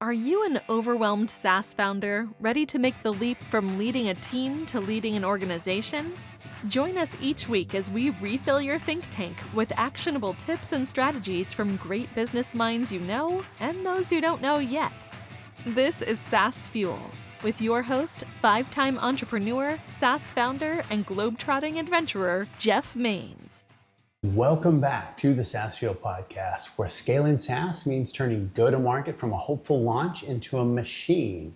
Are you an overwhelmed SaaS founder ready to make the leap from leading a team to leading an organization? Join us each week as we refill your think tank with actionable tips and strategies from great business minds you know and those you don't know yet. This is SaaS Fuel with your host, 5-time entrepreneur, SaaS founder, and globetrotting adventurer, Jeff Maines. Welcome back to the SaaS Fuel podcast, where scaling SaaS means turning go-to-market from a hopeful launch into a machine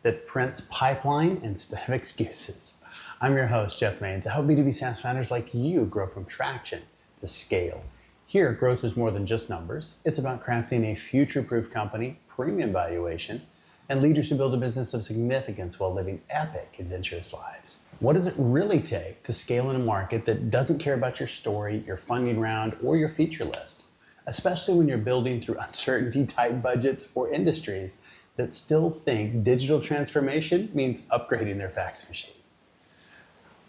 that prints pipeline instead of excuses. I'm your host, Jeff Maines. I help B2B SaaS founders like you grow from traction to scale. Here, growth is more than just numbers. It's about crafting a future-proof company, premium valuation, and leaders who build a business of significance while living epic, adventurous lives. What does it really take to scale in a market that doesn't care about your story, your funding round, or your feature list? Especially when you're building through uncertainty, tight budgets, or industries that still think digital transformation means upgrading their fax machine.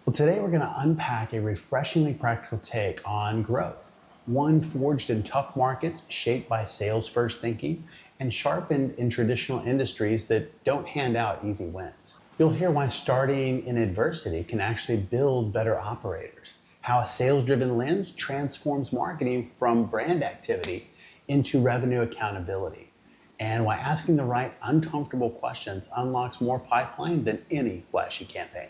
Well, today we're gonna unpack a refreshingly practical take on growth. One forged in tough markets, shaped by sales-first thinking, and sharpened in traditional industries that don't hand out easy wins. You'll hear why starting in adversity can actually build better operators, how a sales-driven lens transforms marketing from brand activity into revenue accountability, and why asking the right uncomfortable questions unlocks more pipeline than any flashy campaign.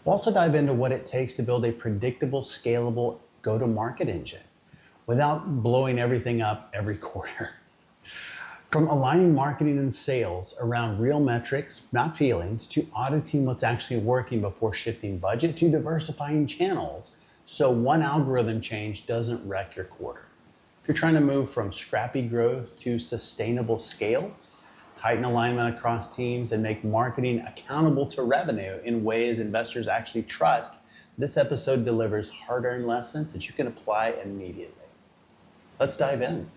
We'll also dive into what it takes to build a predictable, scalable go-to-market engine without blowing everything up every quarter. From aligning marketing and sales around real metrics, not feelings, to auditing what's actually working before shifting budget, to diversifying channels so one algorithm change doesn't wreck your quarter. If you're trying to move from scrappy growth to sustainable scale, tighten alignment across teams, and make marketing accountable to revenue in ways investors actually trust, this episode delivers hard-earned lessons that you can apply immediately. Let's dive in.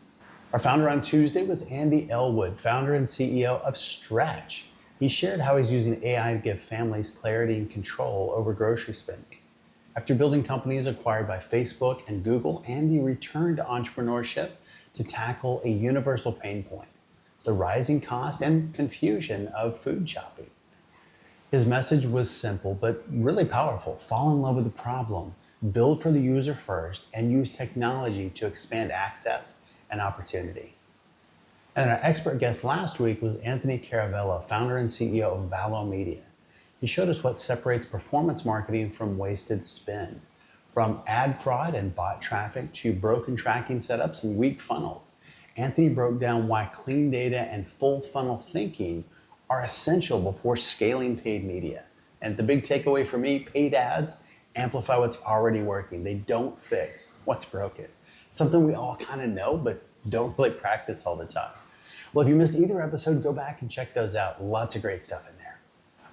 Our founder on Tuesday was Andy Elwood, founder and CEO of Stretch. He shared how he's using AI to give families clarity and control over grocery spending. After building companies acquired by Facebook and Google, Andy returned to entrepreneurship to tackle a universal pain point: the rising cost and confusion of food shopping. His message was simple, but really powerful. Fall in love with the problem, build for the user first, and use technology to expand access and opportunity. And our expert guest last week was Anthony Caravello, founder and CEO of Valo Media. He showed us what separates performance marketing from wasted spend, from ad fraud and bot traffic to broken tracking setups and weak funnels. Anthony broke down why clean data and full funnel thinking are essential before scaling paid media. And the big takeaway for me, paid ads amplify what's already working. They don't fix what's broken. Something we all kind of know, but don't really practice all the time. Well, if you missed either episode, go back and check those out. Lots of great stuff in there.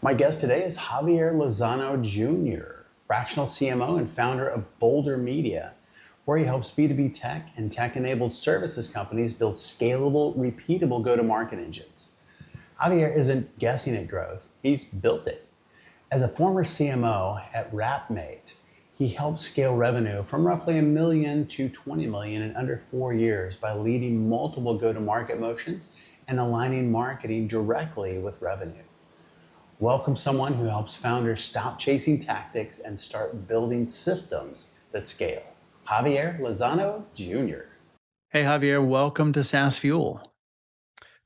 My guest today is Javier Lozano Jr., fractional CMO and founder of Boulder Media, where he helps B2B tech and tech-enabled services companies build scalable, repeatable go-to-market engines. Javier isn't guessing at growth, he's built it. As a former CMO at RapMate, he helped scale revenue from roughly $1 million to $20 million in under 4 years by leading multiple go-to-market motions and aligning marketing directly with revenue. Welcome someone who helps founders stop chasing tactics and start building systems that scale. Javier Lozano Jr. Hey, Javier, welcome to SaaS Fuel.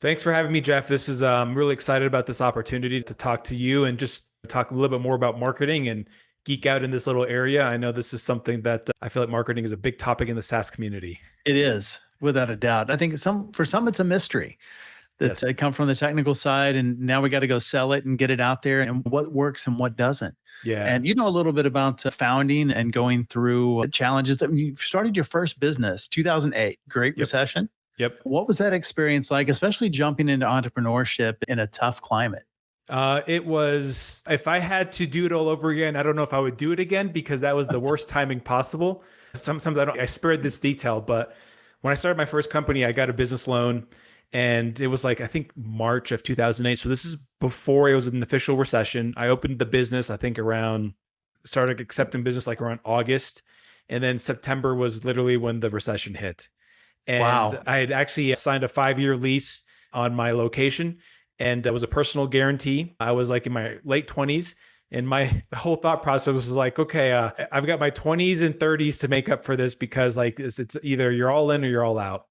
Thanks for having me, Jeff. This is I'm really excited about this opportunity to talk to you and just talk a little bit more about marketing and geek out in this little area. I know this is something that I feel like marketing is a big topic in the SaaS community. It is, without a doubt. I think for some it's a mystery. That's Yes. come from the technical side, and now we got to go sell it and get it out there, and what works and what doesn't. Yeah. And you know a little bit about founding and going through challenges. I mean, you started your first business, 2008, Great Recession. Yep. What was that experience like, especially jumping into entrepreneurship in a tough climate? It was, if I had to do it all over again, I don't know if I would do it again because that was the worst timing possible. Sometimes I spared this detail, but when I started my first company, I got a business loan and it was like, I think March of 2008. So this is before it was an official recession. I opened the business, I think started accepting business like around August. And then September was literally when the recession hit. And Wow. I had actually signed a 5-year lease on my location, and it was a personal guarantee. I was like in my late 20s. And the whole thought process was like, okay, I've got my 20s and 30s to make up for this, because like it's either you're all in or you're all out.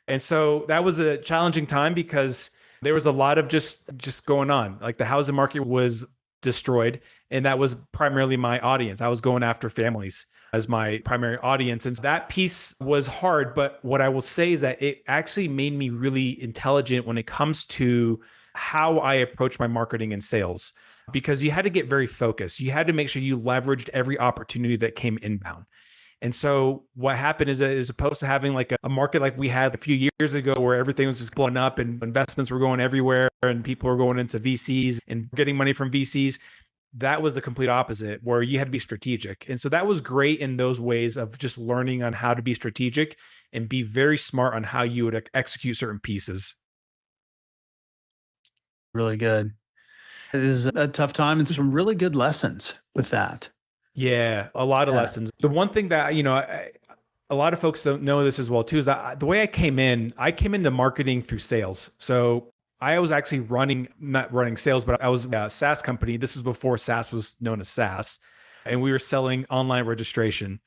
And so that was a challenging time because there was a lot of just going on. Like the housing market was destroyed, and that was primarily my audience. I was going after families as my primary audience. And that piece was hard. But what I will say is that it actually made me really intelligent when it comes to how I approach my marketing and sales, because you had to get very focused. You had to make sure you leveraged every opportunity that came inbound. And so what happened is that, as opposed to having like a market like we had a few years ago where everything was just blowing up and investments were going everywhere and people were going into VCs and getting money from VCs, that was the complete opposite, where you had to be strategic. And so that was great in those ways of just learning on how to be strategic and be very smart on how you would execute certain pieces. Really good. It is a tough time and some really good lessons with that. Yeah, a lot of lessons. The one thing that, a lot of folks don't know this as well too, is that the way I came into marketing through sales. So I was actually not running sales, but I was a SaaS company. This was before SaaS was known as SaaS. And we were selling online registration.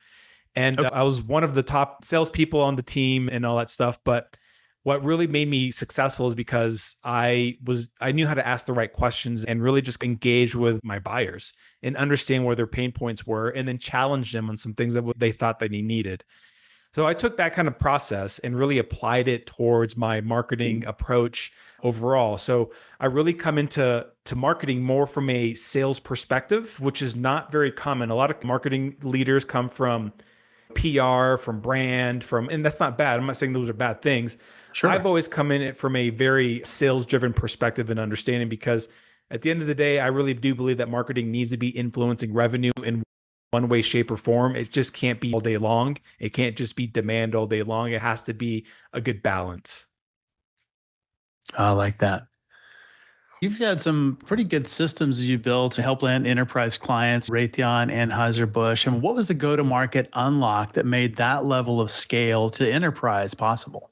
And I was one of the top salespeople on the team and all that stuff. But what really made me successful is because I knew how to ask the right questions and really just engage with my buyers and understand where their pain points were, and then challenge them on some things that they thought that they needed. So I took that kind of process and really applied it towards my marketing approach overall. So I really come into marketing more from a sales perspective, which is not very common. A lot of marketing leaders come from PR, from brand, and that's not bad. I'm not saying those are bad things. Sure. I've always come in it from a very sales-driven perspective and understanding, because at the end of the day, I really do believe that marketing needs to be influencing revenue in one way, shape, or form. It just can't be all day long. It can't just be demand all day long. It has to be a good balance. I like that. You've had some pretty good systems you built to help land enterprise clients, Raytheon, Anheuser-Busch. And what was the go-to-market unlock that made that level of scale to enterprise possible?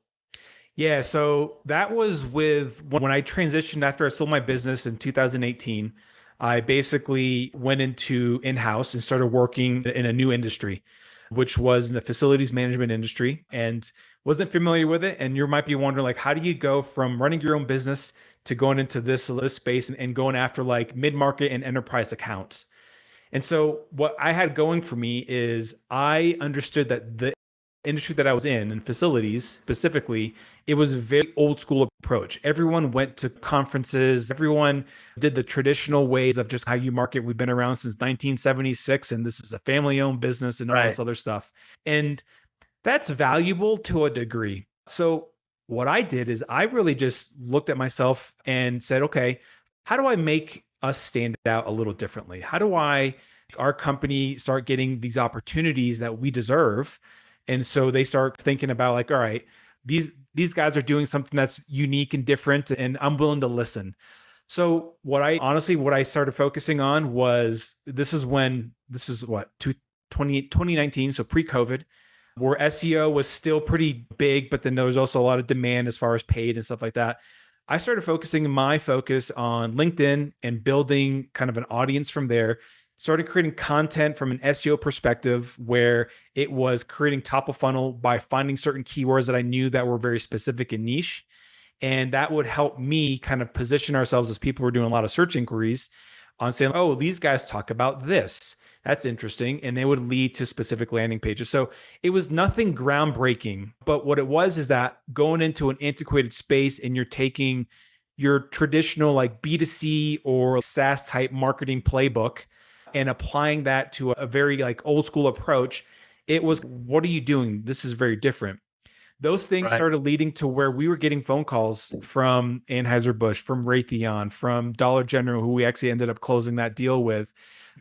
Yeah, so that was when I transitioned after I sold my business in 2018. I basically went into in-house and started working in a new industry, which was in the facilities management industry, and wasn't familiar with it. And you might be wondering, like, how do you go from running your own business to going into this space and going after like mid-market and enterprise accounts? And so what I had going for me is I understood that the industry that I was in facilities specifically, it was a very old school approach. Everyone went to conferences. Everyone did the traditional ways of just how you market. We've been around since 1976, and this is a family-owned business and all this other stuff. And that's valuable to a degree. So what I did is I really just looked at myself and said, okay, how do I make us stand out a little differently? How do our company start getting these opportunities that we deserve? And so they start thinking about like, all right, these guys are doing something that's unique and different, and I'm willing to listen. So what I started focusing on was, this is 2019, so pre-COVID, where SEO was still pretty big, but then there was also a lot of demand as far as paid and stuff like that. I started focusing my focus on LinkedIn and building kind of an audience from there. Started creating content from an SEO perspective, where it was creating top of funnel by finding certain keywords that I knew that were very specific and niche. And that would help me kind of position ourselves as people who are doing a lot of search inquiries on saying, oh, these guys talk about this. That's interesting. And they would lead to specific landing pages. So it was nothing groundbreaking, but what it was is that going into an antiquated space and you're taking your traditional like B2C or SaaS type marketing playbook and applying that to a very like old school approach, it was, what are you doing? This is very different. Those things started leading to where we were getting phone calls from Anheuser-Busch, from Raytheon, from Dollar General, who we actually ended up closing that deal with,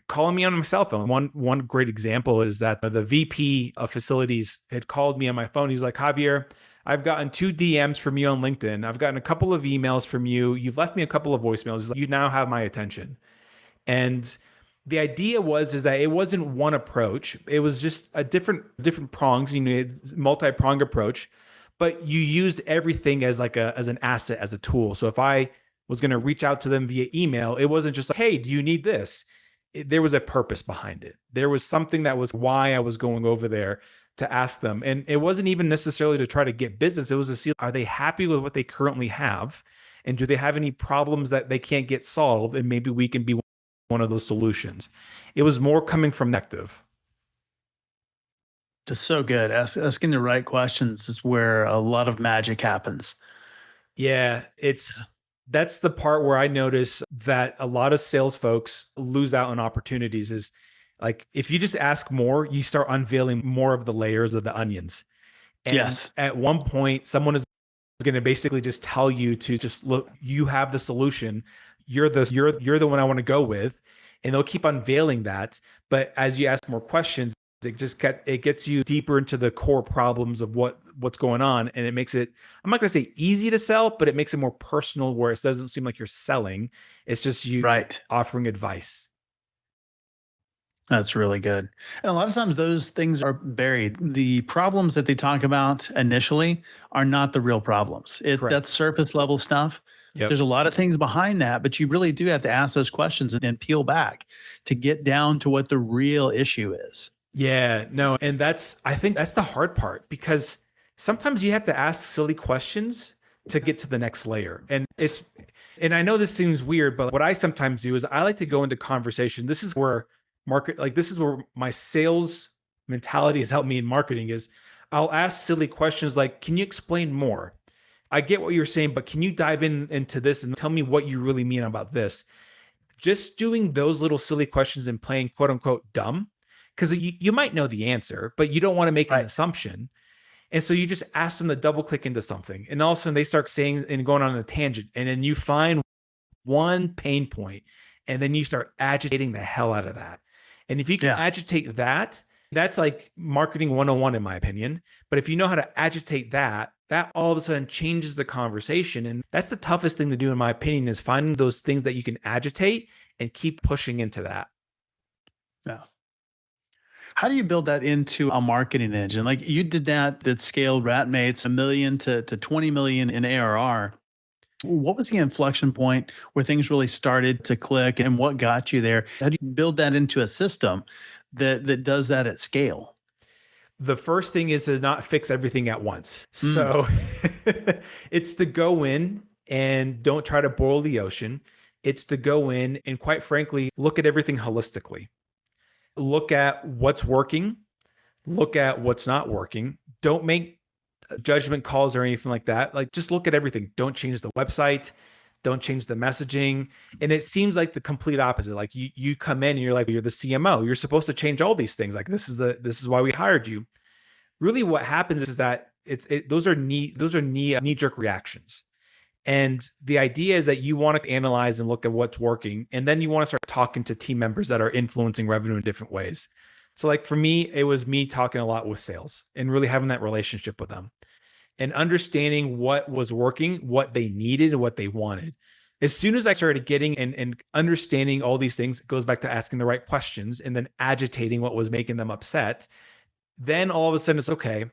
calling me on my cell phone. One great example is that the VP of facilities had called me on my phone. He's like, Javier, I've gotten 2 DMs from you on LinkedIn. I've gotten a couple of emails from you. You've left me a couple of voicemails. He's like, you now have my attention. And the idea is that it wasn't one approach. It was just a different prongs, multi-pronged approach. but you used everything as like as an asset, as a tool. So if I was going to reach out to them via email, it wasn't just like, hey, do you need this? There was a purpose behind it. There was something that was why I was going over there to ask them. And it wasn't even necessarily to try to get business. It was to see, are they happy with what they currently have? And do they have any problems that they can't get solved? And maybe we can be one of those solutions. It was more coming from negative. It's so good. Asking the right questions is where a lot of magic happens. Yeah, that's the part where I notice that a lot of sales folks lose out on opportunities is like, if you just ask more, you start unveiling more of the layers of the onions. And Yes. at one point, someone is going to basically just tell you to just look, you have the solution. You're the one I want to go with. And they'll keep unveiling that. But as you ask more questions, it gets you deeper into the core problems of what's going on. And it makes it, I'm not going to say easy to sell, but it makes it more personal where it doesn't seem like you're selling. It's just you offering advice. That's really good. And a lot of times those things are buried. The problems that they talk about initially are not the real problems. That's surface level stuff. Yep. There's a lot of things behind that, but you really do have to ask those questions and peel back to get down to what the real issue is. Yeah, no. And I think that's the hard part, because sometimes you have to ask silly questions to get to the next layer. And I know this seems weird, but what I sometimes do is I like to go into conversation. This is where my sales mentality has helped me in marketing is I'll ask silly questions like, can you explain more? I get what you're saying, but can you dive into this and tell me what you really mean about this? Just doing those little silly questions and playing quote unquote dumb, because you might know the answer, but you don't want to make an assumption. And so you just ask them to double click into something. And all of a sudden they start saying and going on a tangent. And then you find one pain point and then you start agitating the hell out of that. And if you can agitate that, that's like marketing 101 in my opinion. But if you know how to agitate that all of a sudden changes the conversation. And that's the toughest thing to do in my opinion, is finding those things that you can agitate and keep pushing into that. Yeah. How do you build that into a marketing engine? Like you did that scaled Ratmates $1 million to 20 million in ARR. What was the inflection point where things really started to click, and what got you there? How do you build that into a system that does that at scale? The first thing is to not fix everything at once. So it's to go in and don't try to boil the ocean. It's to go in and, quite frankly, look at everything holistically. Look at what's working, look at what's not working. Don't make judgment calls or anything like that. Like, just look at everything. Don't change the website. Don't change the messaging. And it seems like the complete opposite. Like you come in and you're like, you're the CMO. You're supposed to change all these things. Like this is why we hired you. Really what happens is that those are knee-jerk reactions. And the idea is that you want to analyze and look at what's working. And then you want to start talking to team members that are influencing revenue in different ways. So like for me, it was me talking a lot with sales and really having that relationship with them and understanding what was working, what they needed, and what they wanted. As soon as I started getting and understanding all these things, it goes back to asking the right questions and then agitating what was making them upset. Then all of a sudden it's okay,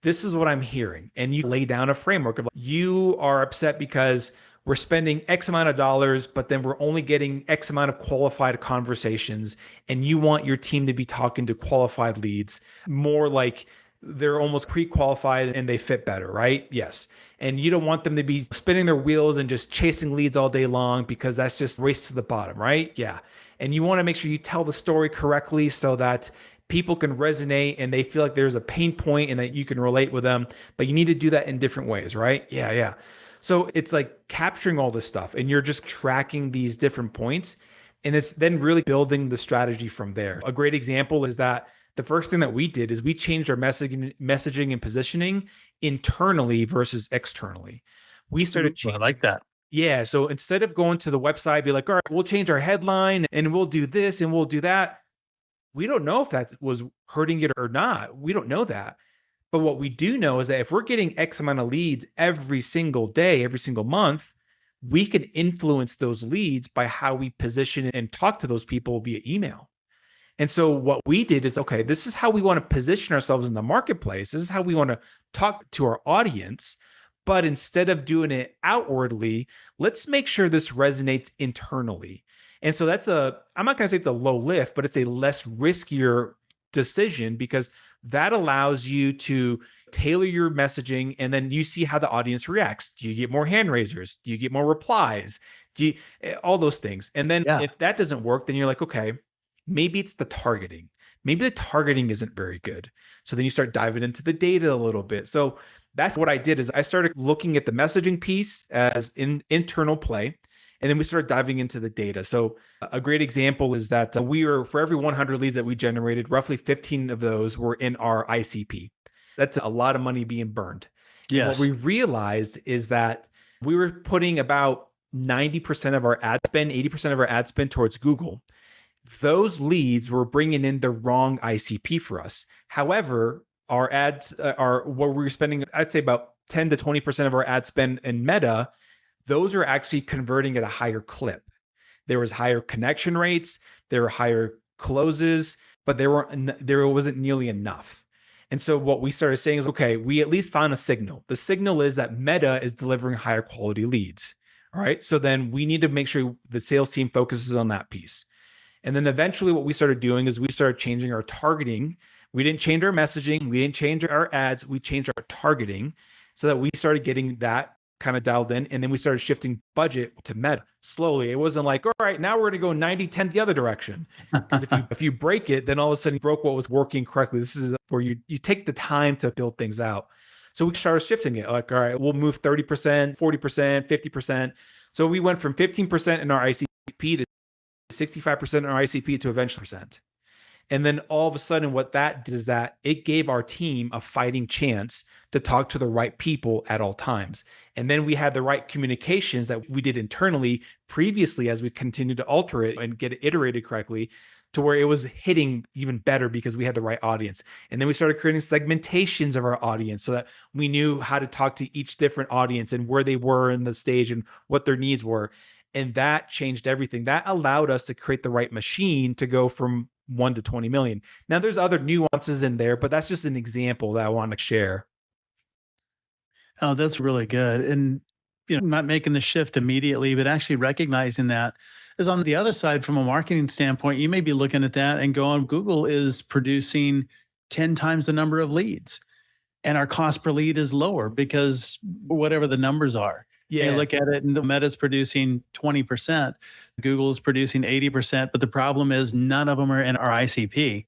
this is what I'm hearing. And you lay down a framework of, you are upset because we're spending X amount of dollars, but then we're only getting X amount of qualified conversations. And you want your team to be talking to qualified leads, more like they're almost pre-qualified and they fit better, right? Yes. And you don't want them to be spinning their wheels and just chasing leads all day long, because that's just race to the bottom, right? Yeah. And you want to make sure you tell the story correctly so that people can resonate and they feel like there's a pain point and that you can relate with them, but you need to do that in different ways, right? Yeah. So it's like capturing all this stuff and you're just tracking these different points, and it's then really building the strategy from there. A great example is that the first thing that we did is we changed our messaging and positioning internally versus externally. We started changing. I like that. Yeah. So instead of going to the website, be like, all right, we'll change our headline and we'll do this and we'll do that. We don't know if that was hurting it or not. We don't know that. But what we do know is that if we're getting X amount of leads every single day, every single month, we can influence those leads by how we position and talk to those people via email. And so what we did is, okay, this is how we want to position ourselves in the marketplace. This is how we want to talk to our audience. But instead of doing it outwardly, let's make sure this resonates internally. And so I'm not going to say it's a low lift, but it's a less riskier decision, because that allows you to tailor your messaging, and then you see how the audience reacts. Do you get more hand raisers? Do you get more replies? All those things. And then if that doesn't work, then you're like, okay, maybe it's the targeting. Maybe the targeting isn't very good. So then you start diving into the data a little bit. So that's what I did, is I started looking at the messaging piece as internal play. And then we started diving into the data. So a great example is that for every 100 leads that we generated, roughly 15 of those were in our ICP. That's a lot of money being burned. Yes. What we realized is that we were putting about 90% of our ad spend, 80% of our ad spend towards Google. Those leads were bringing in the wrong ICP for us. However, our ads are where we were spending, I'd say about 10 to 20% of our ad spend in Meta. Those are actually converting at a higher clip. There was higher connection rates, there were higher closes, but there wasn't nearly enough. And so what we started saying is, okay, we at least found a signal. The signal is that Meta is delivering higher quality leads. All right. So then we need to make sure the sales team focuses on that piece. And then eventually what we started doing is we started changing our targeting. We didn't change our messaging. We didn't change our ads. We changed our targeting so that we started getting that kind of dialed in. And then we started shifting budget to Meta slowly. It wasn't like, all right, now we're going to go 90-10 the other direction. Because if you break it, then all of a sudden you broke what was working correctly. This is where you take the time to build things out. So we started shifting it. Like, all right, we'll move 30%, 40%, 50%. So we went from 15% in our ICP to 65% in our ICP to eventually percent. And then all of a sudden what that did is that it gave our team a fighting chance to talk to the right people at all times. And then we had the right communications that we did internally previously as we continued to alter it and get it iterated correctly to where it was hitting even better because we had the right audience. And then we started creating segmentations of our audience so that we knew how to talk to each different audience and where they were in the stage and what their needs were. And that changed everything. That allowed us to create the right machine to go from 1 to 20 million. Now there's other nuances in there, but that's just an example that I want to share. Oh, that's really good. And, not making the shift immediately, but actually recognizing that is on the other side from a marketing standpoint. You may be looking at that and going, Google is producing 10 times the number of leads and our cost per lead is lower because whatever the numbers are. Yeah. You look at it and the Meta's producing 20%, Google is producing 80%, but the problem is none of them are in our ICP,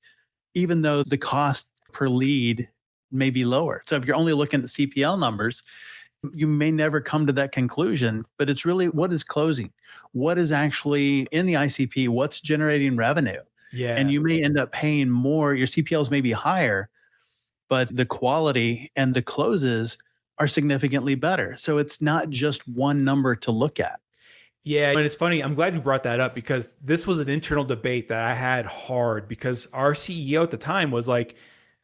even though the cost per lead may be lower. So if you're only looking at CPL numbers, you may never come to that conclusion, but it's really what is closing, what is actually in the ICP, what's generating revenue. Yeah. And you may end up paying more. Your CPLs may be higher, but the quality and the closes are significantly better. So it's not just one number to look at. Yeah. And it's funny. I'm glad you brought that up because this was an internal debate that I had hard because our CEO at the time was like,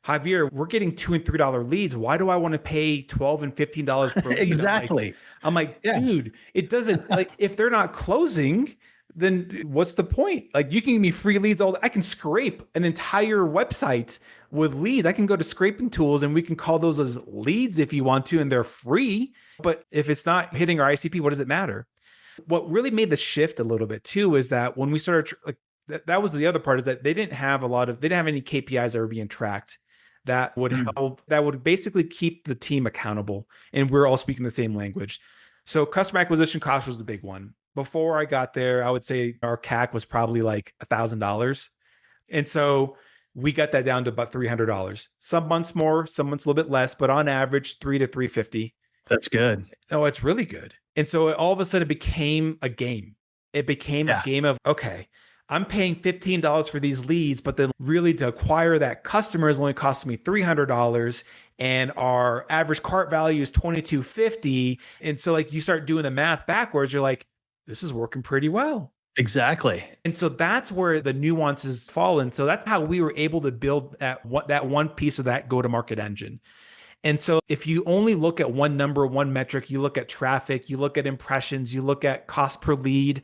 Javier, we're getting $2 and $3 leads. Why do I want to pay $12 and $15 per lead? Exactly. I'm like, dude, it doesn't like if they're not closing, then what's the point? Like you can give me free leads I can scrape an entire website with leads. I can go to scraping tools and we can call those as leads if you want to, and they're free. But if it's not hitting our ICP, what does it matter? What really made the shift a little bit too is that when we started, that was the other part is that they didn't have any KPIs that were being tracked that would help, that would basically keep the team accountable. And we're all speaking the same language. So customer acquisition cost was the big one. Before I got there, I would say our CAC was probably like $1,000. And so we got that down to about $300. Some months more, some months a little bit less, but on average, $300 to $350. That's good. Oh, it's really good. And so all of a sudden it became a game. It became a game of, okay, I'm paying $15 for these leads, but then really to acquire that customer is only costing me $300 and our average cart value is $22.50. And so like you start doing the math backwards, you're like, this is working pretty well. Exactly. And so that's where the nuances fall. And so that's how we were able to build that one piece of that go-to-market engine. And so if you only look at one number, one metric, you look at traffic, you look at impressions, you look at cost per lead,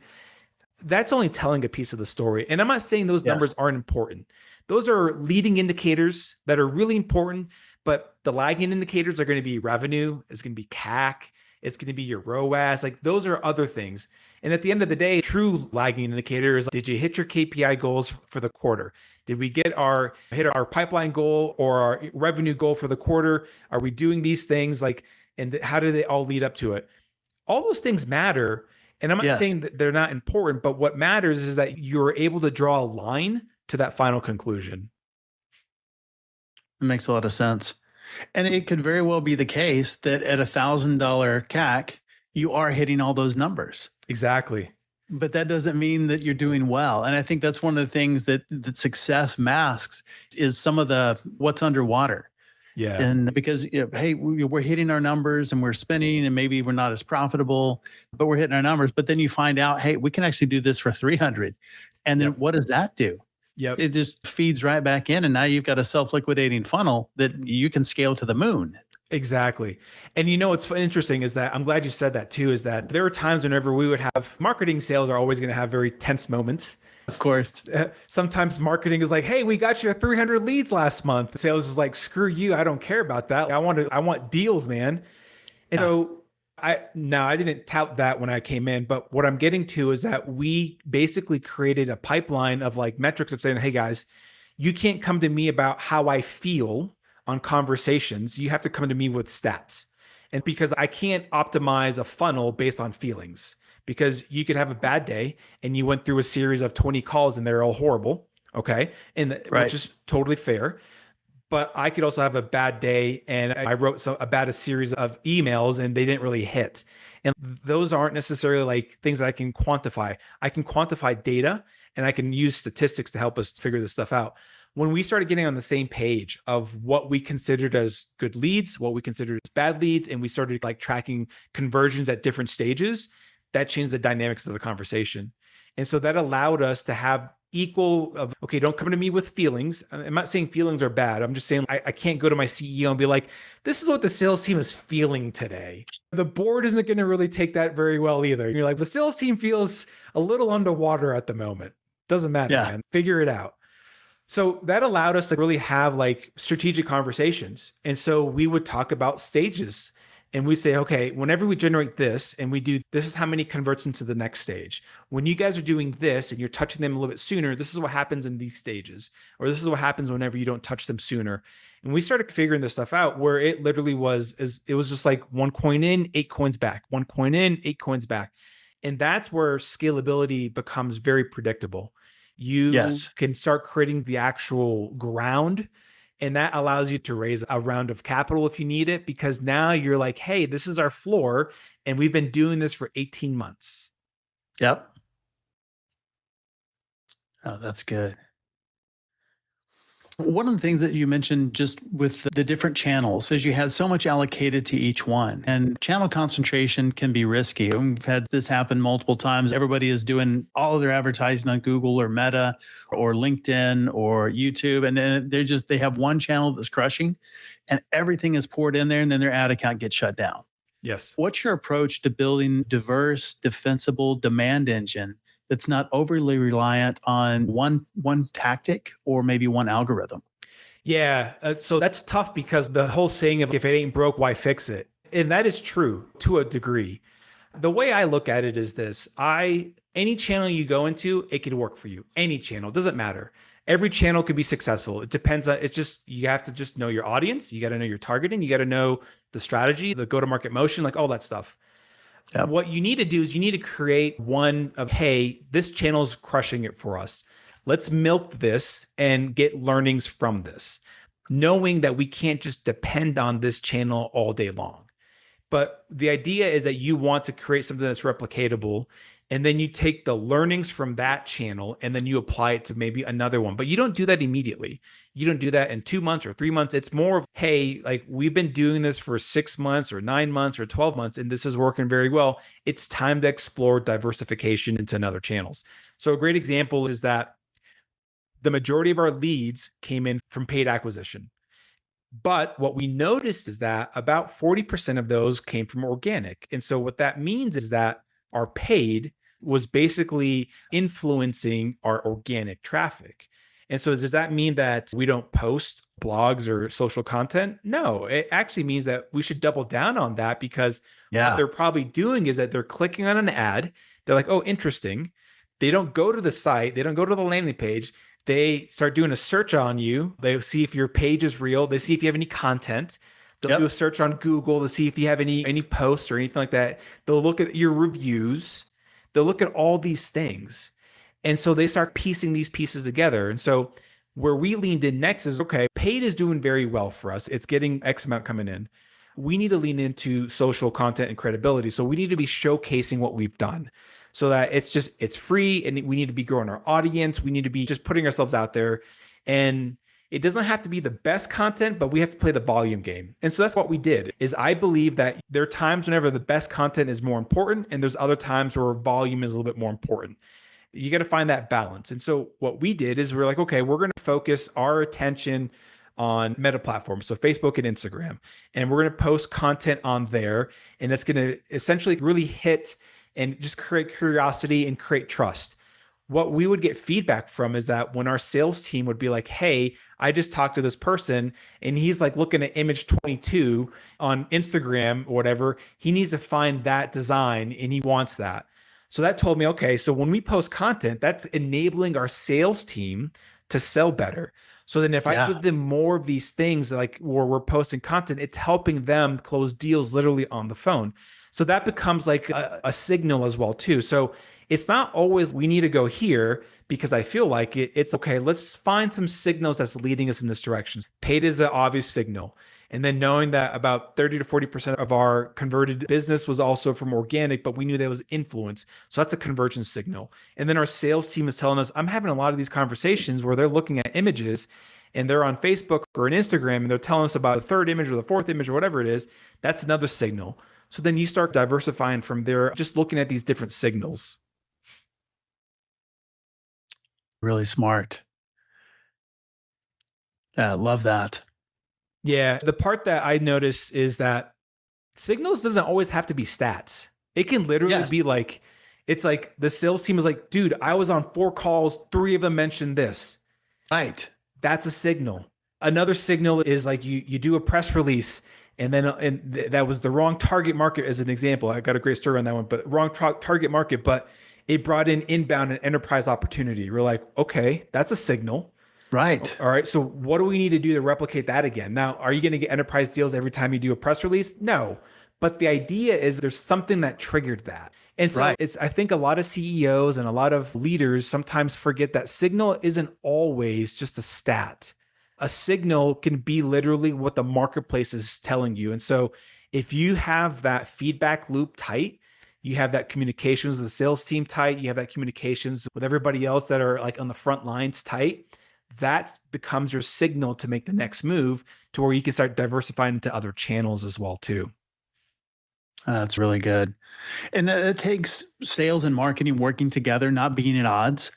that's only telling a piece of the story. And I'm not saying those Yes. numbers aren't important. Those are leading indicators that are really important, but the lagging indicators are going to be revenue, it's going to be CAC, it's going to be your ROAS. Like those are other things. And at the end of the day, true lagging indicator is, did you hit your KPI goals for the quarter? Did we hit our pipeline goal or our revenue goal for the quarter? Are we doing these things? Like, and how do they all lead up to it? All those things matter. And I'm not Yes. saying that they're not important, but what matters is that you're able to draw a line to that final conclusion. It makes a lot of sense. And it could very well be the case that at $1,000 CAC, you are hitting all those numbers. Exactly. But that doesn't mean that you're doing well. And I think that's one of the things that success masks is some of the what's underwater. Yeah. And because, hey, we're hitting our numbers and we're spending and maybe we're not as profitable, but we're hitting our numbers. But then you find out, hey, we can actually do this for 300. And then what does that do? Yep. It just feeds right back in. And now you've got a self-liquidating funnel that you can scale to the moon. Exactly. And what's interesting is that I'm glad you said that too, is that there are times whenever we would have marketing sales are always going to have very tense moments. Of course. Sometimes marketing is like, hey, we got you 300 leads last month. Sales is like, screw you. I don't care about that. I want deals, man. And so I didn't tout that when I came in, but what I'm getting to is that we basically created a pipeline of like metrics of saying, hey guys, you can't come to me about how I feel on conversations. You have to come to me with stats. And because I can't optimize a funnel based on feelings, because you could have a bad day and you went through a series of 20 calls and they're all horrible. Okay. And which is totally fair. But I could also have a bad day and I wrote about a series of emails and they didn't really hit. And those aren't necessarily like things that I can quantify. I can quantify data and I can use statistics to help us figure this stuff out. When we started getting on the same page of what we considered as good leads, what we considered as bad leads, and we started like tracking conversions at different stages, that changed the dynamics of the conversation. And so that allowed us to have equal of, okay, don't come to me with feelings. I'm not saying feelings are bad. I'm just saying I can't go to my CEO and be like, this is what the sales team is feeling today. The board isn't going to really take that very well either. And you're like, the sales team feels a little underwater at the moment. Doesn't matter, man. Figure it out. So that allowed us to really have like strategic conversations. And so we would talk about stages and we say, okay, whenever we generate this and we do, this is how many converts into the next stage. When you guys are doing this and you're touching them a little bit sooner, this is what happens in these stages, or this is what happens whenever you don't touch them sooner. And we started figuring this stuff out where it literally it was just like 1 coin in, 8 coins back, 1 coin in, 8 coins back. And that's where scalability becomes very predictable. You can start creating the actual ground, and that allows you to raise a round of capital if you need it, because now you're like, hey, this is our floor, and we've been doing this for 18 months. Yep. Oh, that's good. One of the things that you mentioned just with the different channels is you had so much allocated to each one, and channel concentration can be risky. We've had this happen multiple times. Everybody is doing all of their advertising on Google or Meta or LinkedIn or YouTube, and then they have one channel that's crushing and everything is poured in there, and then their ad account gets shut down. Yes. What's your approach to building diverse, defensible demand engine that's not overly reliant on one tactic or maybe one algorithm? Yeah. So that's tough, because the whole saying of if it ain't broke, why fix it? And that is true to a degree. The way I look at it is this. Any channel you go into, it could work for you. Any channel, doesn't matter. Every channel could be successful. It depends on, you have to just know your audience. You got to know your targeting. You got to know the strategy, the go-to-market motion, like all that stuff. Yep. What you need to do is you need to create one of, hey, this channel is crushing it for us. Let's milk this and get learnings from this, knowing that we can't just depend on this channel all day long. But the idea is that you want to create something that's replicatable, and then you take the learnings from that channel and then you apply it to maybe another one. But you don't do that immediately. You don't do that in 2 months or 3 months. It's more of, hey, like we've been doing this for 6 months or 9 months or 12 months, and this is working very well. It's time to explore diversification into other channels. So a great example is that the majority of our leads came in from paid acquisition. But what we noticed is that about 40% of those came from organic. And so what that means is that our paid was basically influencing our organic traffic. And so does that mean that we don't post blogs or social content? No, it actually means that we should double down on that, because what Yeah. they're probably doing is that they're clicking on an ad. They're like, oh, interesting. They don't go to the site. They don't go to the landing page. They start doing a search on you. They see if your page is real. They see if you have any content. They'll do a search on Google to see if you have any posts or anything like that. They'll look at your reviews. They'll look at all these things. And so they start piecing these pieces together. And so where we leaned in next is, okay, paid is doing very well for us. It's getting X amount coming in. We need to lean into social content and credibility. So we need to be showcasing what we've done so that it's free, and we need to be growing our audience. We need to be just putting ourselves out there. And it doesn't have to be the best content, but we have to play the volume game. And so that's what we did. Is I believe that there are times whenever the best content is more important, and there's other times where volume is a little bit more important. You got to find that balance. And so what we did is we're like, okay, we're going to focus our attention on meta platforms, so Facebook and Instagram, and we're going to post content on there, and it's going to essentially really hit and just create curiosity and create trust. What we would get feedback from is that when our sales team would be like, hey, I just talked to this person and he's like looking at image 22 on Instagram or whatever, he needs to find that design and he wants that. So that told me, okay, so when we post content, that's enabling our sales team to sell better. So then if I give them more of these things, like where we're posting content, it's helping them close deals literally on the phone. So that becomes like a signal as well too. So it's not always we need to go here because I feel like it. It's okay, let's find some signals that's leading us in this direction. Paid is an obvious signal. And then knowing that about 30 to 40% of our converted business was also from organic, but we knew that was influence. So that's a conversion signal. And then our sales team is telling us, I'm having a lot of these conversations where they're looking at images and they're on Facebook or on Instagram and they're telling us about the third image or the fourth image or whatever it is. That's another signal. So then you start diversifying from there, just looking at these different signals. Really smart. Love that. Yeah. The part that I notice is that signals doesn't always have to be stats. It can literally be like, it's like the sales team is like, dude, I was on 4 calls. 3 of them mentioned this. Right. That's a signal. Another signal is like you do a press release and that was the wrong target market as an example. I got a great story on that one, but wrong target market, but it brought in inbound and enterprise opportunity. We're like, okay, that's a signal. Right. All right. So what do we need to do to replicate that again? Now, are you going to get enterprise deals every time you do a press release? No. But the idea is there's something that triggered that. And so I think a lot of CEOs and a lot of leaders sometimes forget that signal isn't always just a stat. A signal can be literally what the marketplace is telling you. And so if you have that feedback loop tight, you have that communications with the sales team tight, you have that communications with everybody else that are like on the front lines tight, that becomes your signal to make the next move to where you can start diversifying into other channels as well too. That's really good. And it takes sales and marketing working together, not being at odds.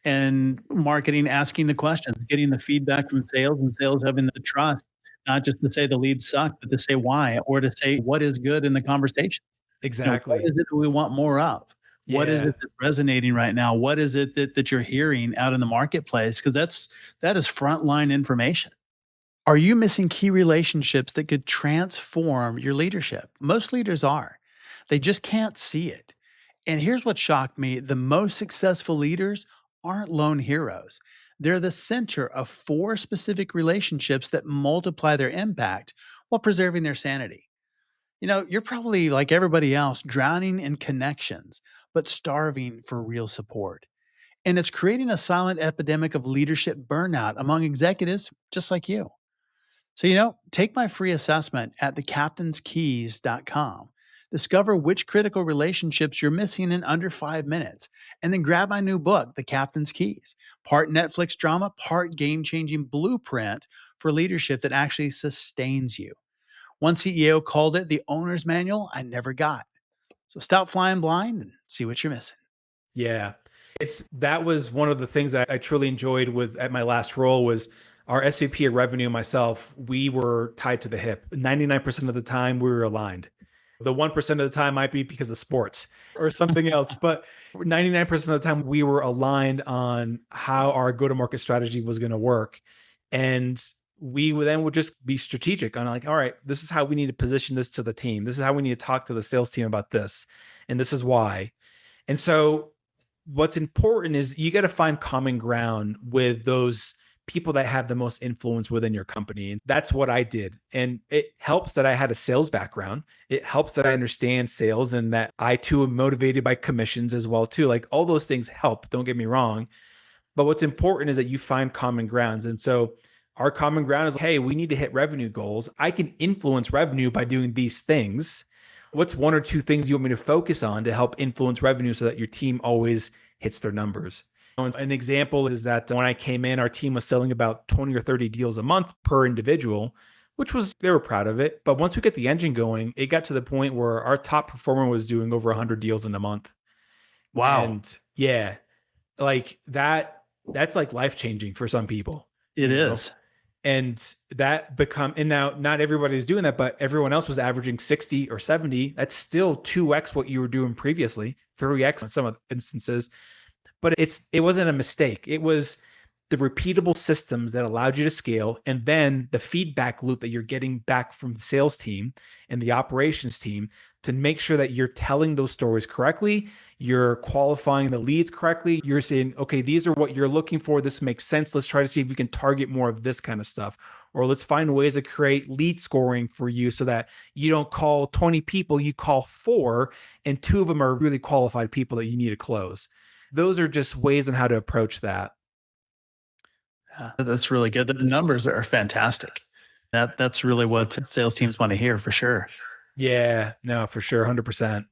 And marketing asking the questions, getting the feedback from sales, and sales having the trust, not just to say the leads suck, but to say why, or to say what is good in the conversation. Exactly. What is it that we want more of? What is it that's resonating right now? What is it that you're hearing out in the marketplace? Because that is frontline information. Are you missing key relationships that could transform your leadership? Most leaders are. They just can't see it. And here's what shocked me. The most successful leaders aren't lone heroes. They're the center of 4 specific relationships that multiply their impact while preserving their sanity. You're probably like everybody else, drowning in connections, but starving for real support. And it's creating a silent epidemic of leadership burnout among executives just like you. So, take my free assessment at thecaptainskeys.com. Discover which critical relationships you're missing in under 5 minutes, and then grab my new book, The Captain's Keys, part Netflix drama, part game-changing blueprint for leadership that actually sustains you. One CEO called it the owner's manual I never got. So stop flying blind and see what you're missing. Yeah. That was one of the things that I truly enjoyed at my last role was our SVP of revenue and myself, we were tied to the hip. 99% of the time we were aligned. The 1% of the time might be because of sports or something else. But 99% of the time, we were aligned on how our go-to-market strategy was going to work. And we would just be strategic on like, all right, this is how we need to position this to the team. This is how we need to talk to the sales team about this. And this is why. And so what's important is you got to find common ground with those people that have the most influence within your company. And that's what I did. And it helps that I had a sales background. It helps that I understand sales and that I too am motivated by commissions as well too. Like all those things help, don't get me wrong. But what's important is that you find common grounds. And so our common ground is, hey, we need to hit revenue goals. I can influence revenue by doing these things. What's one or two things you want me to focus on to help influence revenue so that your team always hits their numbers? An example is that when I came in, our team was selling about 20 or 30 deals a month per individual, they were proud of it. But once we get the engine going, it got to the point where our top performer was doing over 100 deals in a month. Wow. And yeah, like that's like life-changing for some people. It is. And and now not everybody is doing that, but everyone else was averaging 60 or 70. That's still 2x what you were doing previously, 3x in some instances. But it wasn't a mistake. It was the repeatable systems that allowed you to scale, and then the feedback loop that you're getting back from the sales team and the operations team to make sure that you're telling those stories correctly, you're qualifying the leads correctly, you're saying, okay, these are what you're looking for, this makes sense, let's try to see if we can target more of this kind of stuff, or let's find ways to create lead scoring for you so that you don't call 20 people, you call 4, and 2 of them are really qualified people that you need to close. Those are just ways on how to approach that. Yeah, that's really good. The numbers are fantastic. That's really what sales teams want to hear for sure. Yeah, no, for sure. 100%.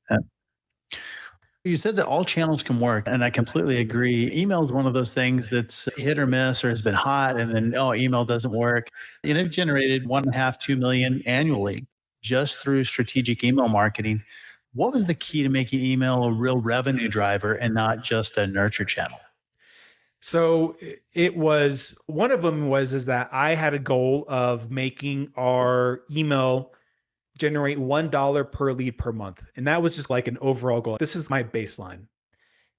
You said that all channels can work, and I completely agree. Email is one of those things that's hit or miss, or has been hot, and then, email doesn't work. It generated 1.5, 2 million annually just through strategic email marketing. What was the key to making email a real revenue driver and not just a nurture channel? So it was, one of them is that I had a goal of making our email generate $1 per lead per month. And that was just like an overall goal. This is my baseline.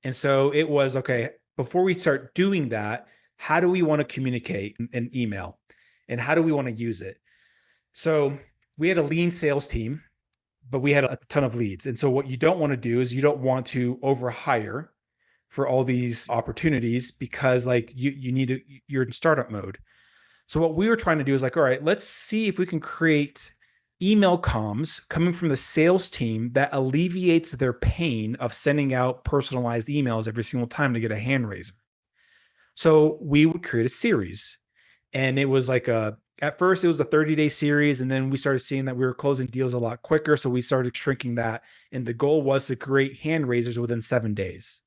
And so it was, okay, before we start doing that, how do we want to communicate in email? And how do we want to use it? So we had a lean sales team, but we had a ton of leads. And so what you don't want to do is you don't want to overhire for all these opportunities because like you're in startup mode. So what we were trying to do is like, all right, let's see if we can create email comms coming from the sales team that alleviates their pain of sending out personalized emails every single time to get a hand raiser. So we would create a series, and it was like at first it was a 30-day series, and then we started seeing that we were closing deals a lot quicker. So we started shrinking that. And the goal was to create hand raisers within 7 days.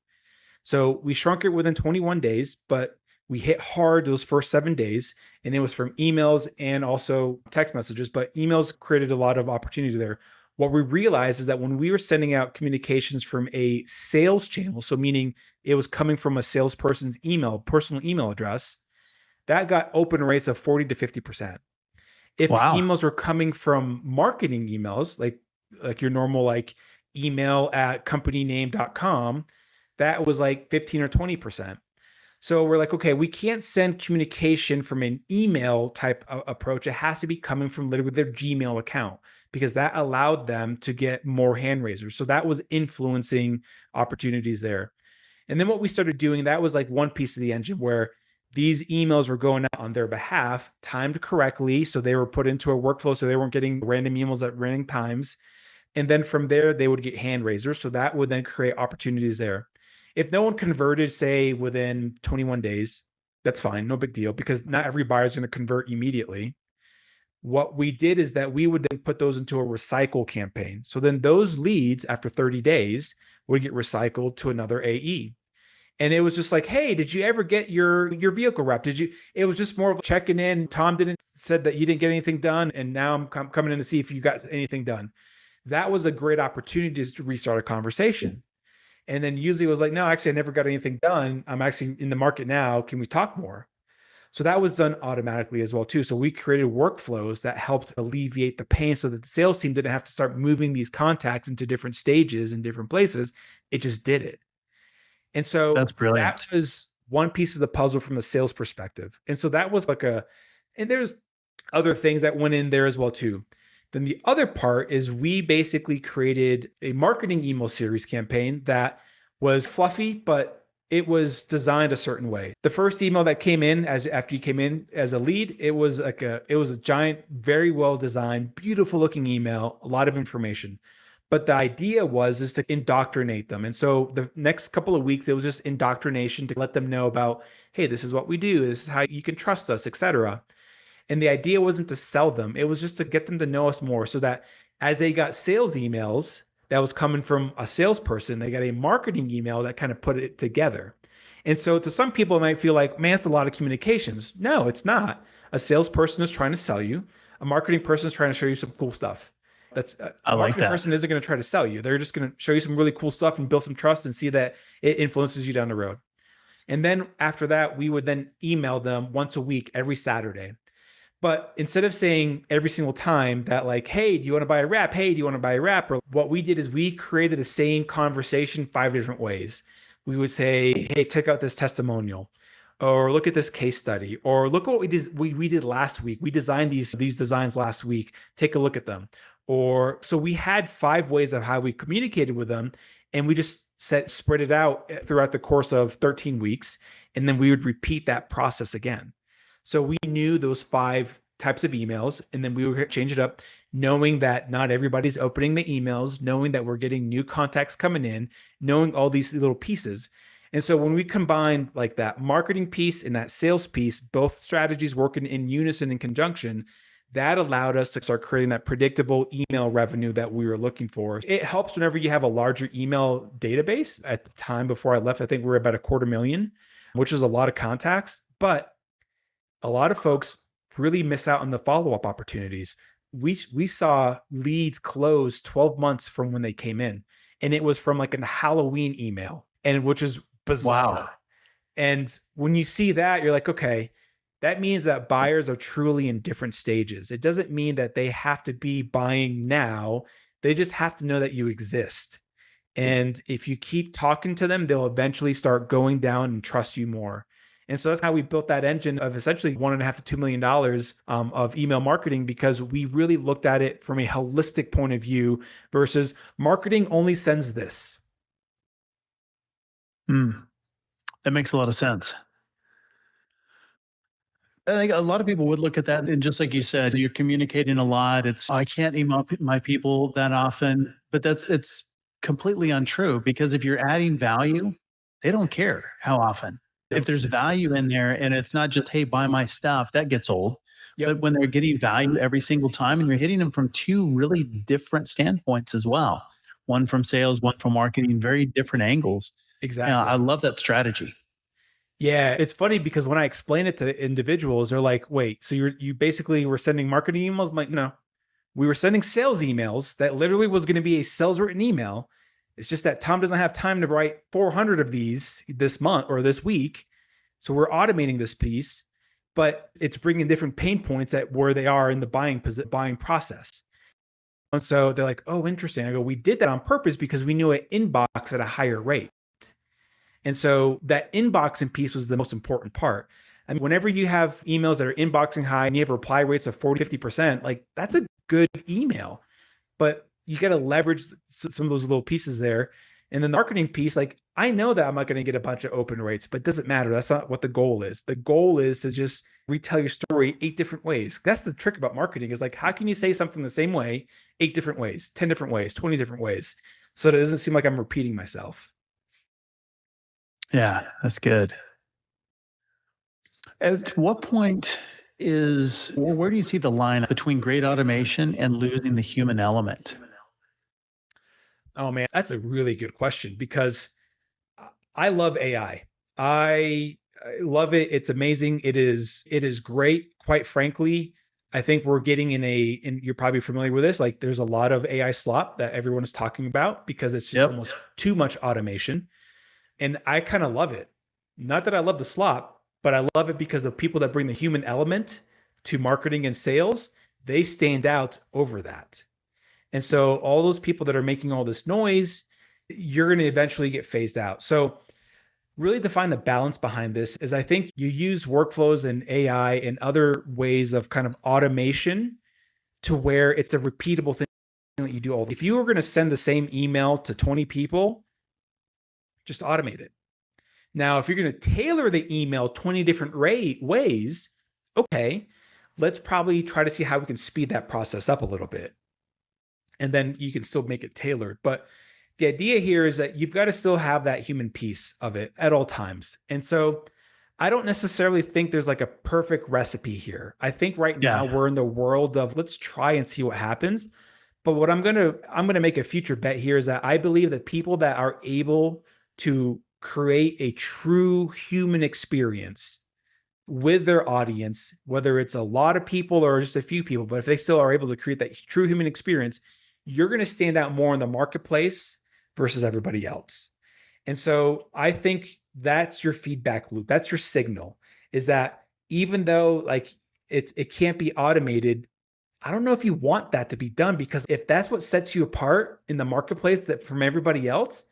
So we shrunk it within 21 days, but we hit hard those first 7 days, and it was from emails and also text messages, but emails created a lot of opportunity there. What we realized is that when we were sending out communications from a sales channel, so meaning it was coming from a salesperson's personal email address, that got open rates of 40 to 50%. If emails were coming from marketing emails, like your normal like email at companyname.com, that was like 15 or 20%. So we're like, okay, we can't send communication from an email type of approach. It has to be coming from literally their Gmail account, because that allowed them to get more hand raisers. So that was influencing opportunities there. And then what we started doing, that was like one piece of the engine where these emails were going out on their behalf, timed correctly. So they were put into a workflow so they weren't getting random emails at random times. And then from there, they would get hand raisers. So that would then create opportunities there. If no one converted, say, within 21 days, that's fine. No big deal, because not every buyer is going to convert immediately. What we did is that we would then put those into a recycle campaign. So then those leads after 30 days would get recycled to another AE. And it was just like, hey, did you ever get your vehicle wrapped? It was just more of checking in. Tom said that you didn't get anything done, and now I'm coming in to see if you got anything done. That was a great opportunity to restart a conversation. And then usually it was like, no, actually, I never got anything done. I'm actually in the market now. Can we talk more? So that was done automatically as well too. So we created workflows that helped alleviate the pain so that the sales team didn't have to start moving these contacts into different stages and different places. It just did it. And so That's brilliant. that was one piece of the puzzle from the sales perspective. And so that was like and there's other things that went in there as well too. Then the other part is we basically created a marketing email series campaign that was fluffy, but it was designed a certain way. The first email that came in after you came in as a lead, it was a giant, very well designed, beautiful looking email, a lot of information. But the idea is to indoctrinate them. And so the next couple of weeks, it was just indoctrination to let them know about, hey, this is what we do. This is how you can trust us, etc. And the idea wasn't to sell them. It was just to get them to know us more so that as they got sales emails that was coming from a salesperson, they got a marketing email that kind of put it together. And so to some people, it might feel like, man, it's a lot of communications. No, it's not. A salesperson is trying to sell you. A marketing person is trying to show you some cool stuff. I like that. Person isn't going to try to sell you. They're just going to show you some really cool stuff and build some trust and see that it influences you down the road. And then after that, we would then email them once a week, every Saturday. But instead of saying every single time that like, hey, do you want to buy a wrap? Hey, do you want to buy a wrap? Or what we did is we created the same conversation 5 different ways. We would say, hey, check out this testimonial, or look at this case study, or look at what we did last week. We designed these designs last week. Take a look at them. Or so we had 5 ways of how we communicated with them, and we just spread it out throughout the course of 13 weeks, and then we would repeat that process again. So we knew those 5 types of emails, and then we would change it up, knowing that not everybody's opening the emails, knowing that we're getting new contacts coming in, knowing all these little pieces. And so when we combined like that marketing piece and that sales piece, both strategies working in unison in conjunction, that allowed us to start creating that predictable email revenue that we were looking for. It helps whenever you have a larger email database. At the time before I left, I think we were about 250,000, which is a lot of contacts, but a lot of folks really miss out on the follow-up opportunities. We saw leads close 12 months from when they came in, and it was from like a Halloween email, and which is bizarre. Wow. And when you see that, you're like, okay, that means that buyers are truly in different stages. It doesn't mean that they have to be buying now. They just have to know that you exist. And if you keep talking to them, they'll eventually start going down and trust you more. And so that's how we built that engine of essentially $1.5 to $2 million of email marketing, because we really looked at it from a holistic point of view versus marketing only sends this. That makes a lot of sense. I think a lot of people would look at that, and just like you said, you're communicating a lot. I can't email my people that often, but it's completely untrue, because if you're adding value, they don't care how often. If there's value in there, and it's not just, hey, buy my stuff, that gets old. Yep. But when they're getting value every single time, and you're hitting them from 2 really different standpoints as well, one from sales, one from marketing, very different angles. Exactly. I love that strategy. Yeah, it's funny because when I explain it to individuals, they're like, wait, so you basically were sending marketing emails? I'm like, no, we were sending sales emails that literally was going to be a sales written email. It's just that Tom doesn't have time to write 400 of these this month or this week. So we're automating this piece, but it's bringing different pain points at where they are in the buying process. And so they're like, oh, interesting. I go, we did that on purpose because we knew it inbox at a higher rate. And so that inboxing piece was the most important part. I mean, whenever you have emails that are inboxing high and you have reply rates of 40, 50%, like that's a good email, but you got to leverage some of those little pieces there. And then the marketing piece, like I know that I'm not going to get a bunch of open rates, but it doesn't matter. That's not what the goal is. The goal is to just retell your story 8 different ways. That's the trick about marketing, is like, how can you say something the same way, 8 different ways, 10 different ways, 20 different ways, so that it doesn't seem like I'm repeating myself. Yeah, that's good. At what point where do you see the line between great automation and losing the human element? Oh man, that's a really good question, because I love AI. I love it. It's amazing. It is great. Quite frankly, I think we're getting and you're probably familiar with this, like there's a lot of AI slop that everyone is talking about because it's just almost too much automation. And I kind of love it. Not that I love the slop. But I love it because the people that bring the human element to marketing and sales, they stand out over that. And so all those people that are making all this noise, you're going to eventually get phased out. So really define the balance behind this is I think you use workflows and AI and other ways of kind of automation to where it's a repeatable thing that you do all. If you were going to send the same email to 20 people, just automate it. Now, if you're going to tailor the email 20 different ways, okay, let's probably try to see how we can speed that process up a little bit. And then you can still make it tailored. But the idea here is that you've got to still have that human piece of it at all times. And so I don't necessarily think there's like a perfect recipe here. I think right now we're in the world of let's try and see what happens. But what I'm going to make a future bet here is that I believe that people that are able to create a true human experience with their audience, whether it's a lot of people or just a few people, but if they still are able to create that true human experience, you're going to stand out more in the marketplace versus everybody else. And so I think that's your feedback loop. That's your signal, is that even though like it can't be automated, I don't know if you want that to be done, because if that's what sets you apart in the marketplace that from everybody else,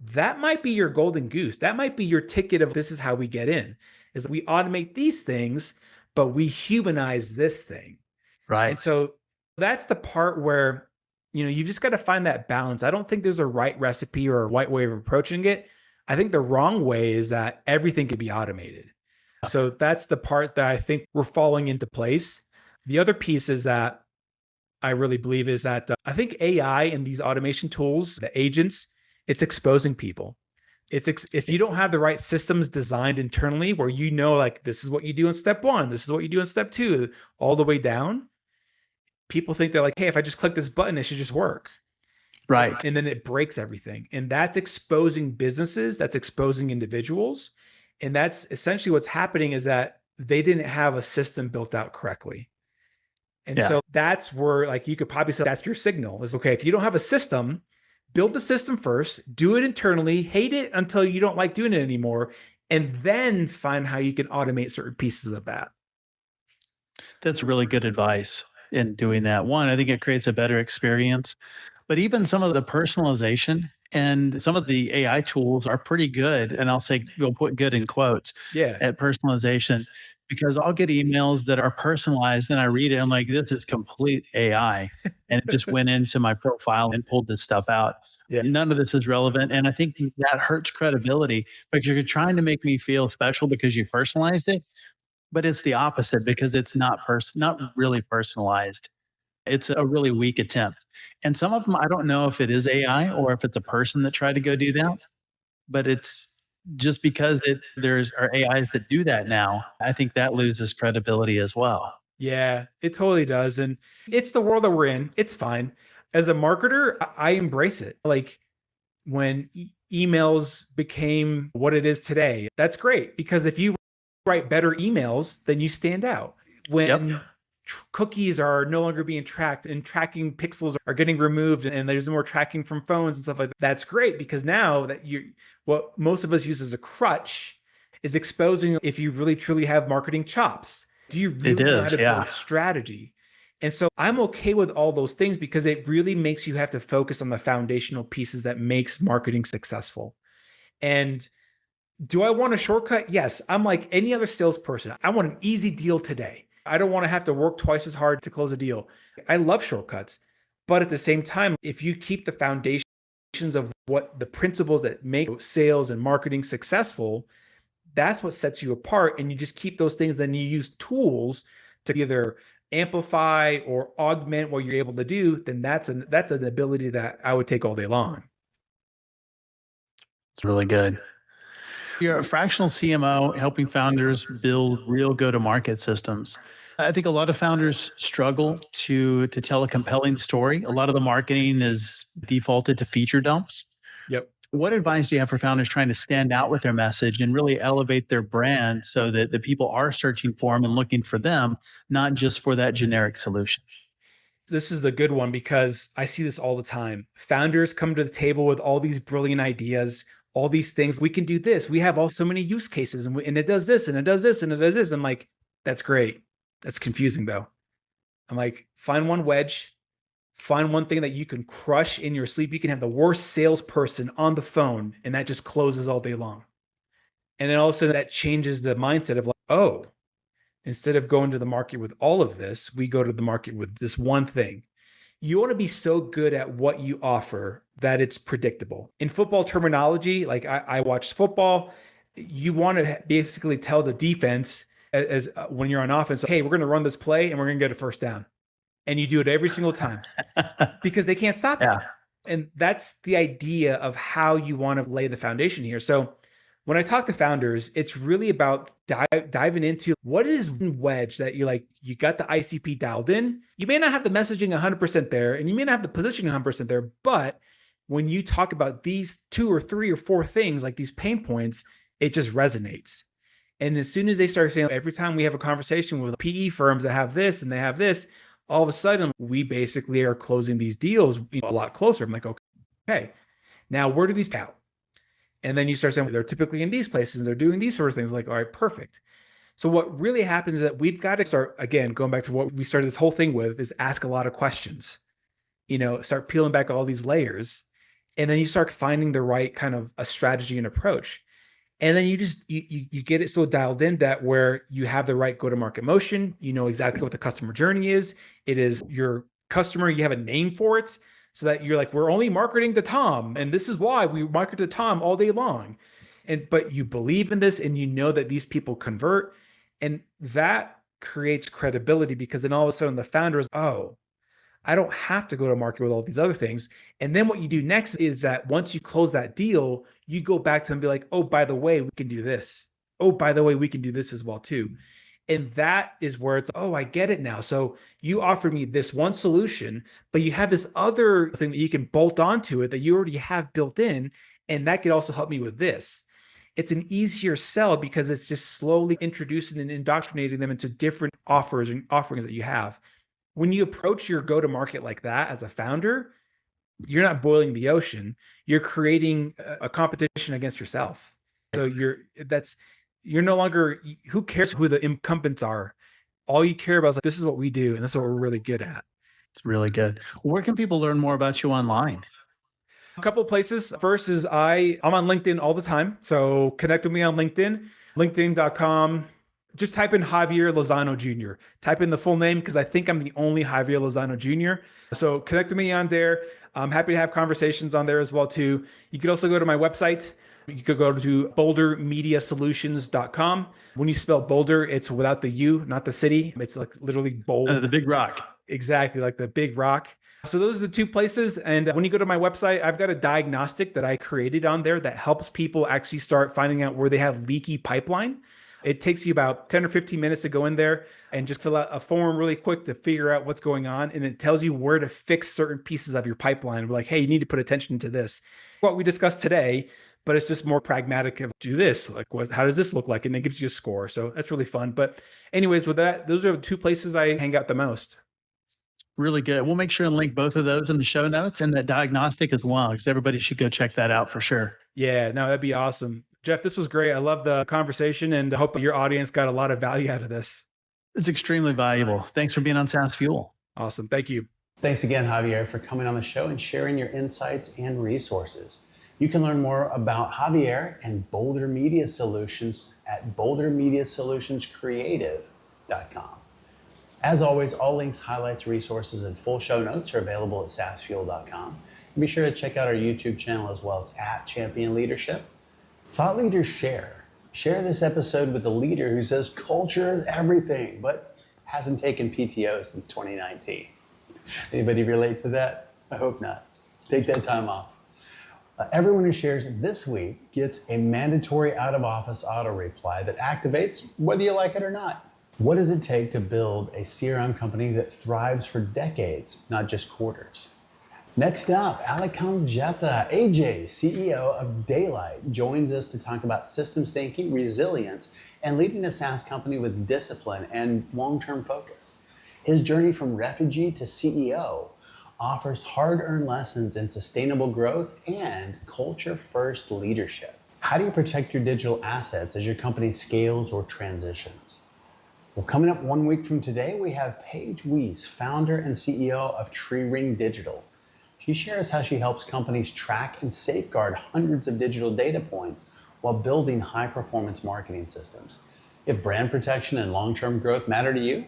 that might be your golden goose. That might be your ticket of this is how we get in, is we automate these things, but we humanize this thing. Right. And so that's the part where, you just got to find that balance. I don't think there's a right recipe or a right way of approaching it. I think the wrong way is that everything could be automated. So that's the part that I think we're falling into place. The other piece is that I really believe is that I think AI and these automation tools, the agents, it's exposing people. If you don't have the right systems designed internally where like this is what you do in step 1, this is what you do in step 2, all the way down, people think they're like, hey, if I just click this button, it should just work. Right. And then it breaks everything. And that's exposing businesses, that's exposing individuals. And that's essentially what's happening is that they didn't have a system built out correctly. And so that's where like you could probably say that's your signal is, okay, if you don't have a system, build the system first, do it internally, hate it until you don't like doing it anymore, and then find how you can automate certain pieces of that. That's really good advice in doing that. One, I think it creates a better experience, but even some of the personalization and some of the AI tools are pretty good. And I'll say, we'll put good in quotes at personalization, because I'll get emails that are personalized and I read it. I'm like, this is complete AI. And it just went into my profile and pulled this stuff out. None of this is relevant. And I think that hurts credibility because you're trying to make me feel special because you personalized it. But it's the opposite because it's not really personalized. It's a really weak attempt. And some of them, I don't know if it is AI or if it's a person that tried to go do that, but it's just because there are AIs that do that now, I think that loses credibility as well. Yeah, it totally does. And it's the world that we're in. It's fine. As a marketer, I embrace it. Like when emails became what it is today, that's great, because if you write better emails, then you stand out. When cookies are no longer being tracked and tracking pixels are getting removed and there's more tracking from phones and stuff like that, that's great, because now that what most of us use as a crutch is exposing if you really truly have marketing chops. Do you really know how to build strategy? And so I'm okay with all those things because it really makes you have to focus on the foundational pieces that makes marketing successful. And do I want a shortcut? Yes. I'm like any other salesperson. I want an easy deal today. I don't want to have to work twice as hard to close a deal. I love shortcuts. But at the same time, if you keep the foundations of what the principles that make sales and marketing successful, that's what sets you apart. And you just keep those things. Then you use tools to either amplify or augment what you're able to do. Then that's an ability that I would take all day long. It's really good. You're a fractional CMO helping founders build real go-to-market systems. I think a lot of founders struggle to tell a compelling story. A lot of the marketing is defaulted to feature dumps. Yep. What advice do you have for founders trying to stand out with their message and really elevate their brand so that the people are searching for them and looking for them, not just for that generic solution? This is a good one because I see this all the time. Founders come to the table with all these brilliant ideas, all these things. We can do this. We have all so many use cases and it does this and it does this and it does this. I'm like, that's great. That's confusing though. I'm like, find one wedge, find one thing that you can crush in your sleep. You can have the worst salesperson on the phone and that just closes all day long. And then all of a sudden that changes the mindset of like, oh, instead of going to the market with all of this, we go to the market with this one thing. You want to be so good at what you offer that it's predictable. In football terminology, like I watch football, you want to basically tell the defense as when you're on offense, hey, we're going to run this play and we're going to get a first down. And you do it every single time because they can't stop it. And that's the idea of how you want to lay the foundation here. So when I talk to founders, it's really about diving into what is wedge that you got the ICP dialed in. You may not have the messaging 100% there, and you may not have the positioning 100% there, but when you talk about these 2 or 3 or 4 things, like these pain points, it just resonates. And as soon as they start saying, every time we have a conversation with PE firms that have this and they have this, all of a sudden we basically are closing these deals a lot closer. I'm like, okay, now where do these pay out? And then you start saying, they're typically in these places, they're doing these sort of things. Like, all right, perfect. So what really happens is that we've got to start, again, going back to what we started this whole thing with, is ask a lot of questions, start peeling back all these layers. And then you start finding the right kind of a strategy and approach. And then you just, you get it so dialed in that where you have the right go-to-market motion, you know exactly what the customer journey is. It is your customer, you have a name for it. So that you're like, we're only marketing to Tom. And this is why we market to Tom all day long. But you believe in this and you know that these people convert. And that creates credibility because then all of a sudden the founder is, oh, I don't have to go to market with all these other things. And then what you do next is that once you close that deal, you go back to them and be like, oh, by the way, we can do this. Oh, by the way, we can do this as well too. And that is where it's, oh, I get it now. So you offered me this one solution, but you have this other thing that you can bolt onto it that you already have built in. And that could also help me with this. It's an easier sell because it's just slowly introducing and indoctrinating them into different offers and offerings that you have. When you approach your go-to-market like that as a founder, you're not boiling the ocean. You're creating a competition against yourself. So you're no longer, who cares who the incumbents are? All you care about is like, this is what we do. And this is what we're really good at. It's really good. Where can people learn more about you online? A couple of places. First is I'm on LinkedIn all the time. So connect with me on LinkedIn, linkedin.com. Just type in Javier Lozano Jr. Type in the full name because I think I'm the only Javier Lozano Jr. So connect with me on there. I'm happy to have conversations on there as well too. You could also go to my website. You could go to bouldermediasolutions.com. When you spell Boulder, it's without the U, not the city. It's like literally bold. The big rock. Exactly, like the big rock. So those are the 2 places. And when you go to my website, I've got a diagnostic that I created on there that helps people actually start finding out where they have leaky pipeline. It takes you about 10 or 15 minutes to go in there and just fill out a form really quick to figure out what's going on. And it tells you where to fix certain pieces of your pipeline. We're like, hey, you need to put attention to this. What we discussed today, but it's just more pragmatic of do this. Like, how does this look like? And it gives you a score. So that's really fun. But anyways, with that, those are the 2 places I hang out the most. Really good. We'll make sure and link both of those in the show notes and that diagnostic as well, because everybody should go check that out for sure. Yeah, no, that'd be awesome. Jeff, this was great. I love the conversation and I hope your audience got a lot of value out of this. It's extremely valuable. Thanks for being on SaaS Fuel. Awesome. Thank you. Thanks again, Javier, for coming on the show and sharing your insights and resources. You can learn more about Javier and Boulder Media Solutions at bouldermediasolutionscreative.com. As always, all links, highlights, resources, and full show notes are available at saasfuel.com. And be sure to check out our YouTube channel as well. It's at Champion Leadership. Thought leaders share. Share this episode with a leader who says culture is everything, but hasn't taken PTO since 2019. Anybody relate to that? I hope not. Take that time off. Everyone who shares this week gets a mandatory out-of-office auto reply that activates whether you like it or not. What does it take to build a CRM company that thrives for decades, not just quarters? Next up, Alakam Jetha, AJ, CEO of Daylight, joins us to talk about systems thinking, resilience, and leading a SaaS company with discipline and long-term focus. His journey from refugee to CEO offers hard-earned lessons in sustainable growth and culture-first leadership. How do you protect your digital assets as your company scales or transitions? Well, coming up 1 week from today, we have Paige Weiss, founder and CEO of Tree Ring Digital. She shares how she helps companies track and safeguard hundreds of digital data points while building high-performance marketing systems. If brand protection and long-term growth matter to you,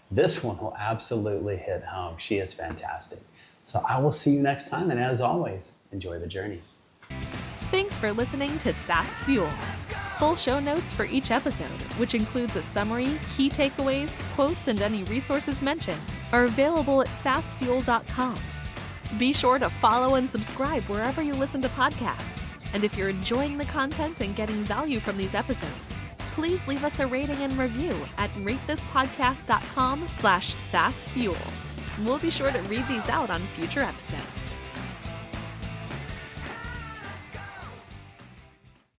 this one will absolutely hit home. She is fantastic. So I will see you next time, and as always, enjoy the journey. Thanks for listening to SaaS Fuel. Full show notes for each episode, which includes a summary, key takeaways, quotes, and any resources mentioned, are available at saasfuel.com. Be sure to follow and subscribe wherever you listen to podcasts. And if you're enjoying the content and getting value from these episodes, please leave us a rating and review at ratethispodcast.com/saasfuel. We'll be sure to read these out on future episodes.